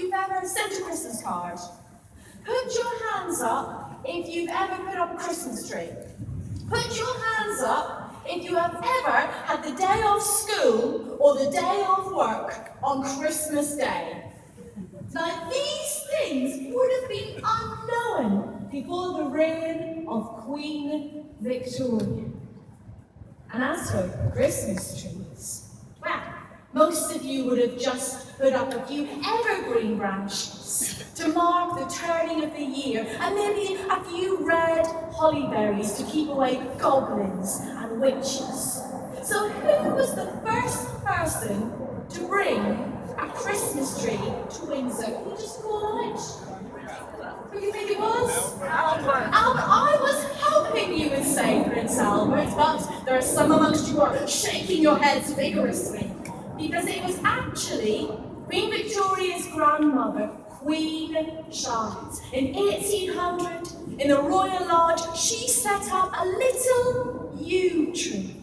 you've ever sent a Christmas card. Put your hands up if you've ever put up a Christmas tree. Put your hands up if you have ever had the day off school or the day off work on Christmas Day. Now, these things would have been unknown before the reign of Queen Victoria. And as for Christmas trees, well, most of you would have just put up a few evergreen branches to mark the turning of the year, and maybe a few red holly berries to keep away goblins and witches. So who was the first person to bring a Christmas tree to Windsor? Can you just call out? Who do you think it was? Albert. Albert, I was hoping you would say Prince Albert, but there are some amongst you who are shaking your heads vigorously, because it was actually Queen Victoria's grandmother, Queen Charlotte. In 1800, in the Royal Lodge, she set up a little yew tree.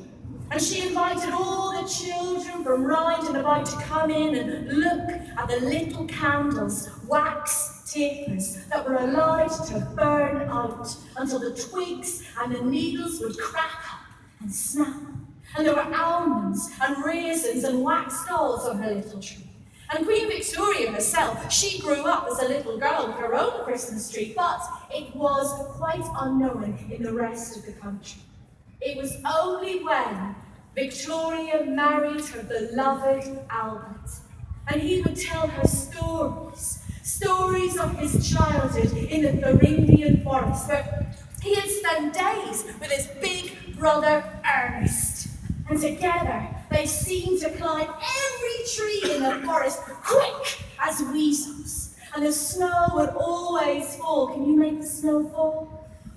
And she invited all the children from round and about to come in and look at the little candles, wax tapers, that were allowed to burn out until the twigs and the needles would crack up and snap. And there were almonds and raisins and wax dolls on her little tree. And Queen Victoria herself, she grew up as a little girl with her own Christmas tree, but it was quite unknown in the rest of the country. It was only when Victoria married her beloved Albert, and he would tell her stories of his childhood in the Thuringian forest, where he had spent days with his big brother Ernest. And together they seemed to climb every tree in the forest quick as weasels. And the snow would always fall. Can you make the snow fall?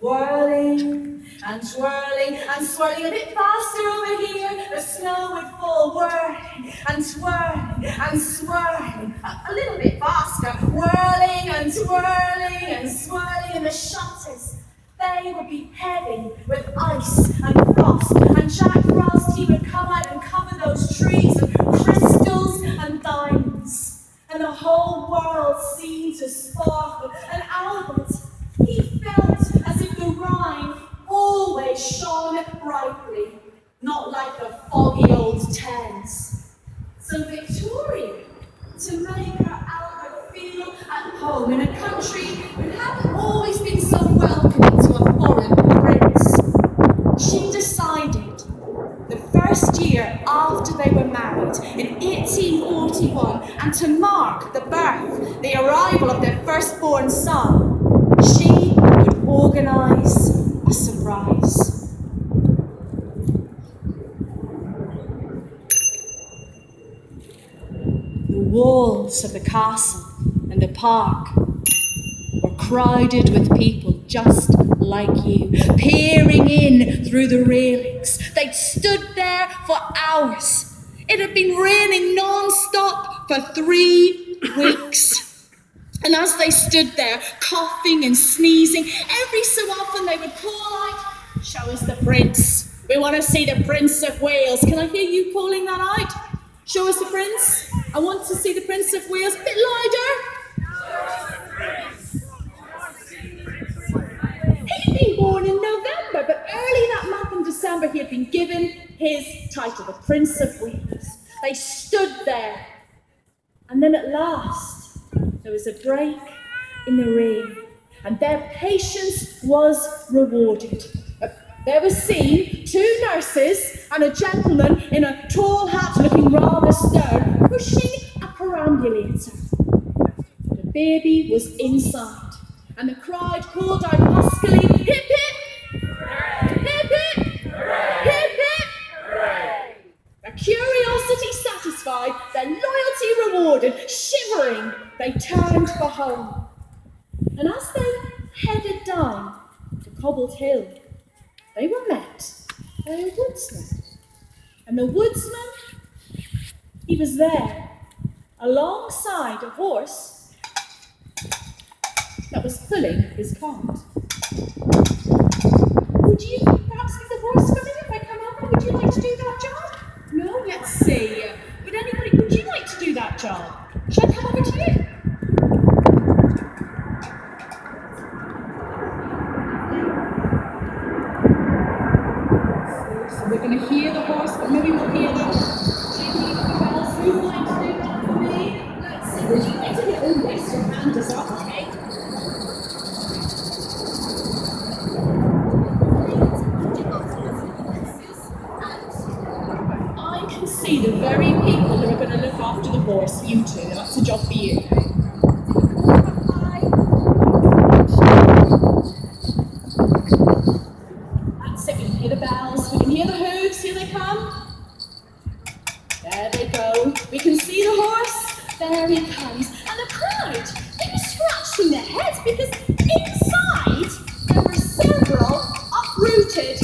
Whirling and twirling and swirling a bit faster over here. The snow would fall, whirling and twirling and swirling. A little bit faster, whirling and twirling and swirling. And the shutters, they would be heavy with ice and frost. And Jack Frost, he would come out and cover those trees with crystals and diamonds. And the whole world seemed to sparkle. And Albert, he felt as if the Rhine always shone brightly, not like the foggy old Thames. So Victoria, to make her Albert feel at home in a country that hadn't always been so welcoming to a foreign prince, she decided the first year after they were married, in 1841, and to mark the birth, the arrival of their firstborn son, she would organise a surprise. The walls of the castle and the park were crowded with people just like you, peering in through the railings. They'd stood there for hours. It had been raining non-stop for 3 weeks. And as they stood there, coughing and sneezing, every so often they would call out, "Show us the prince. We want to see the Prince of Wales." Can I hear you calling that out? Show us the prince. I want to see the Prince of Wales. A bit louder. He'd been born in November, but early that month in December, he had been given his title, the Prince of Wales. They stood there. And then at last, there was a break in the rain, and their patience was rewarded. There was seen 2 nurses and a gentleman in a tall hat looking rather stern, pushing a perambulator. The baby was inside, and the crowd called out huskily, "Hip hip! Hooray! Hip hip! Hooray! Hip hip! Hooray!" Their curiosity satisfied, their loyalty rewarded, shivering, they turned for home. And as they headed down the cobbled hill, they were met by a woodsman. And the woodsman, he was there, alongside a horse that was pulling his cart. "Would you perhaps give the horse for me if I come over? Would you like to do that job?" "No, let's see. Would you like to do that job? Shall I come over to you?" horse, you two. That's a job for you. That's it. We can hear the bells. We can hear the hooves. Here they come. There they go. We can see the horse. There he comes. And the crowd, they were scratching their heads because inside there were several uprooted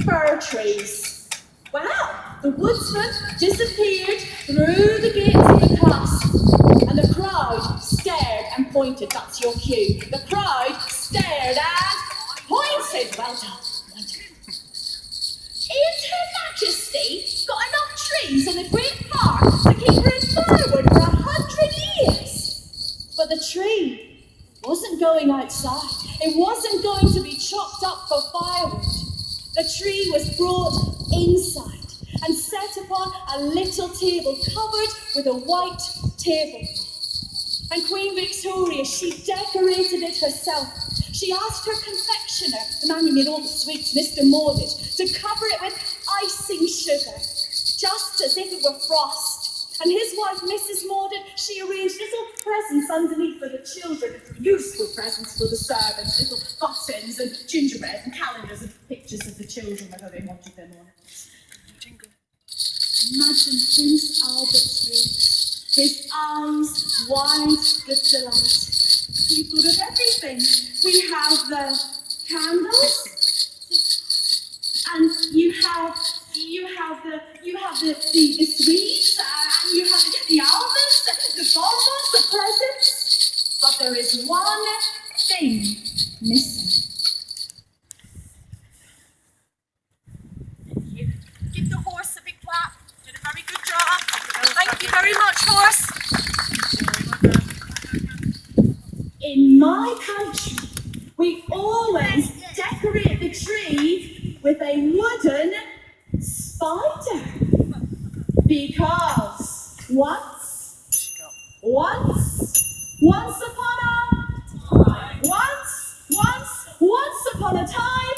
fir trees. Wow! The woodsman disappeared through the gates of the castle. And the crowd stared and pointed. That's your cue. The crowd stared and pointed. Well done. Is Her Majesty got enough trees in the great park to keep her in firewood for 100 years? But the tree wasn't going outside. It wasn't going to be chopped up for firewood. The tree was brought inside and set upon a little table covered with a white tablecloth. And Queen Victoria, she decorated it herself. She asked her confectioner, the man who made all the sweets, Mr. Mordaunt, to cover it with icing sugar, just as if it were frost. And his wife, Mrs. Mordaunt, she arranged little presents underneath for the children, useful presents for the servants, little buttons and gingerbread and calendars and pictures of the children, whether they wanted them or not. Imagine Prince Albert's face, his eyes wide with delight. He thought of everything. We have the candles, and you have the sweets, and you have the almonds, the bonbons, the presents. But there is one thing missing. Thank you. Give the horse a big clap. Did a very good job. Thank you very much, horse. In my country, we always decorate the tree with a wooden spider. Because once upon a time,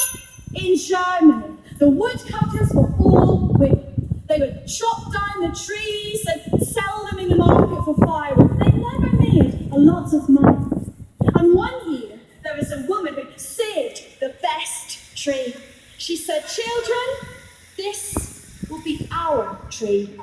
in Germany, the woodcutters were all women. They would chop down the trees and sell them in the market for firewood. They never made a lot of money. And one year, there was a woman who saved the best tree. She said, "Children, this will be our tree."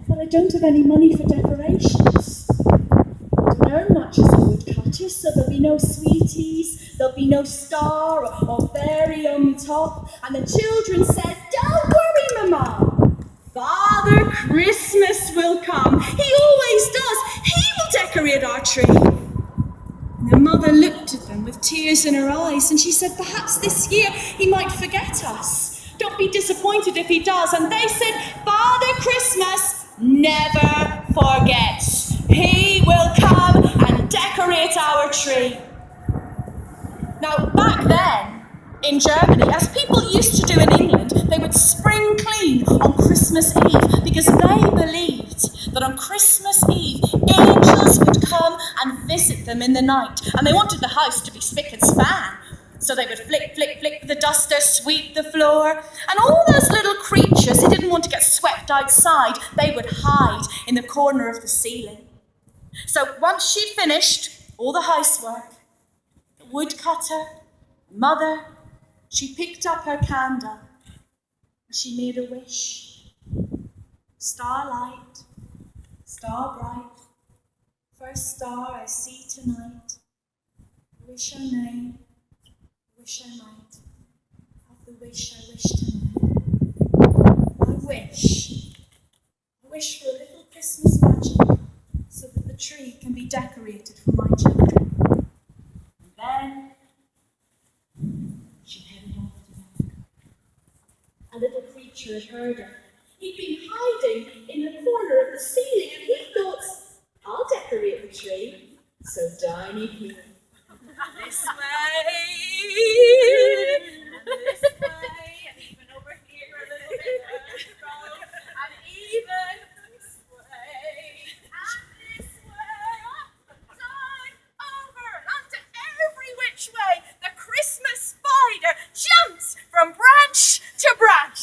But I don't have any money for decorations. I don't earn much as a woodcutter, so there'll be no sweeties, there'll be no star or fairy on the top. And the children said, "Don't worry, Mama. Father Christmas will come. He always does. He will decorate our tree." And the mother looked at them with tears in her eyes, and she said, "Perhaps this year he might forget us. Don't be disappointed if he does." And they said, "Father Christmas never forgets. He will come and decorate our tree." Now, back then, in Germany, as people used to do in England, they would spring clean on Christmas Eve because they believed that on Christmas Eve, angels would come and visit them in the night. And they wanted the house to be spick and span. So they would flick, flick, flick with the duster, sweep the floor. And all those little creatures who didn't want to get swept outside, they would hide in the corner of the ceiling. So once she'd finished all the housework, the woodcutter, mother, she picked up her candle and she made a wish. "Starlight, star bright, first star I see tonight. Wish I may, wish I might, have the wish I wish tonight. I wish for a little Christmas magic so that the tree can be decorated for my children." And then she headed off to Africa. A little creature had heard her. He'd been hiding in the corner of the ceiling, and he thought, "I'll decorate the tree." So down he flew. This way, and this way, and even over here a little bit, and even this way, and this way, down, over, and to every which way. The Christmas spider jumps from branch to branch.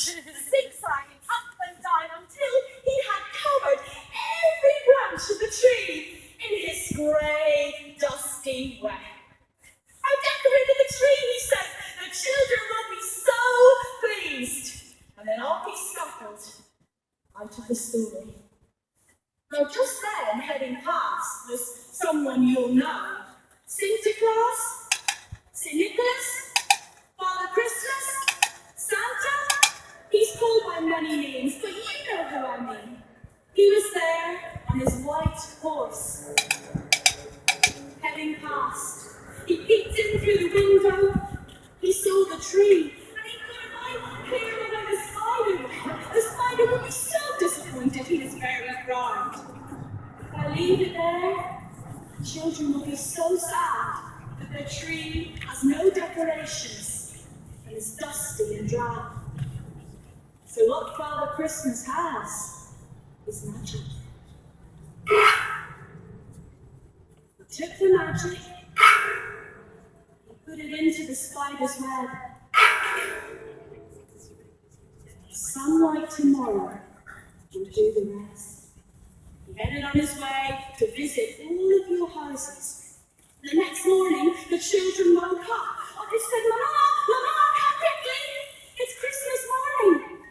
and then off he scuttled out of the story. Now just then, heading past, was someone you'll know. Santa Claus? St. Nicholas? Father Christmas? Santa? He's called by many names, but you know who I mean. He was there on his white horse, heading past. He peeked in through the window. He saw the tree, and he could have clear about the spider. The spider would be so disappointed. He was very proud. If I leave it there, children will be so sad that the tree has no decorations and is dusty and dry. So what Father Christmas has is magic. He took the magic, he put it into the spider's web. Some light tomorrow will do the rest. He headed on his way to visit all of your houses. The next morning, the children woke up. Oh, they said, Mama, come quickly! It's Christmas morning!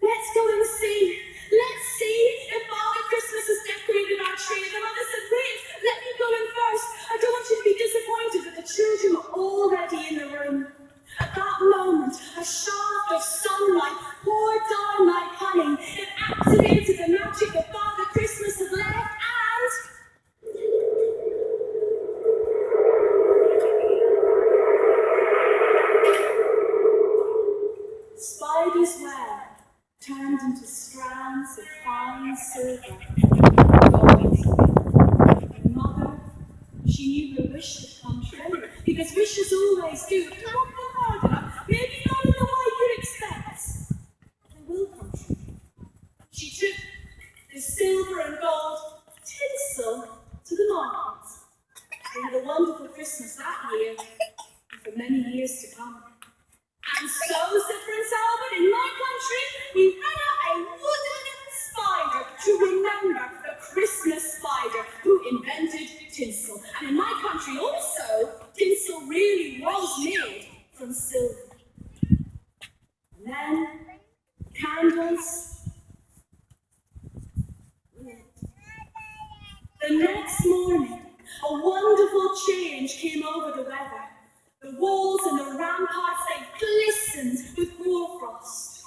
Let's go and see. Let's see if Father Christmas has decorated our tree. The mother said, wait, let me go in first. I don't want you to be disappointed that the children were already in the room. At that moment, a shaft of sunlight poured down like honey. It activated the magic that Father Christmas had left, and spider's web turned into strands of fine silver. The mother, she knew her wish had come true, because wishes always do. If you don't go hard enough, maybe not in the way you'd expect, they will come true. She took the silver and gold tinsel to the market. They had a wonderful Christmas that year, and for many years to come. And so, said Prince Albert, in my country, we ran out a wooden spider to remember the Christmas spider who invented tinsel. And in my country also, tinsel really was made from silver. And then, candles. The next morning, a wonderful change came over the weather. The walls and the ramparts, they glistened with hoarfrost.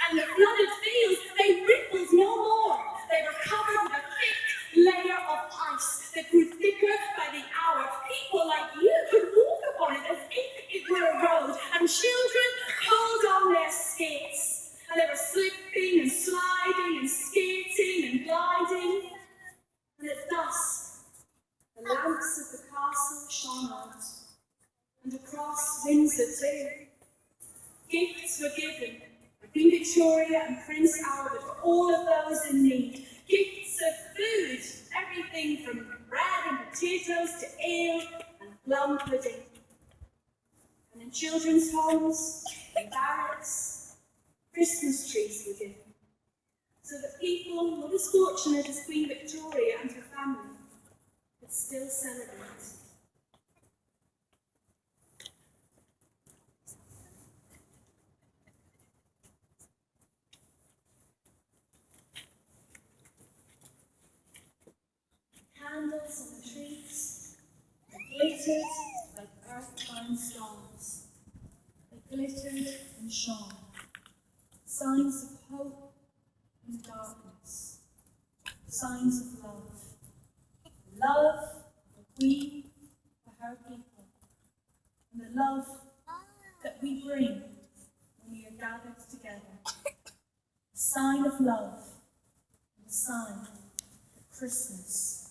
And the flooded fields, they rippled no more. They were covered with a thick layer of ice that grew thicker by the hour. People like you could walk upon it as if it were a road. And children pulled on their skates. And they were slipping and sliding and skating and gliding. And at dusk, the lamps of the castle shone out. And across Windsor too, gifts were given by Queen Victoria and Prince Albert for all of those in need. Gifts of food, everything from bread and potatoes to ale and plum pudding. And in children's homes and barracks, Christmas trees were given, so that people not as fortunate as Queen Victoria and her family could still celebrate. Candles on the trees, they glittered like earth-bound stars. They glittered and shone, signs of hope in the darkness, signs of love. Love of the Queen for her people, and the love that we bring when we are gathered together. A sign of love, and a sign of Christmas.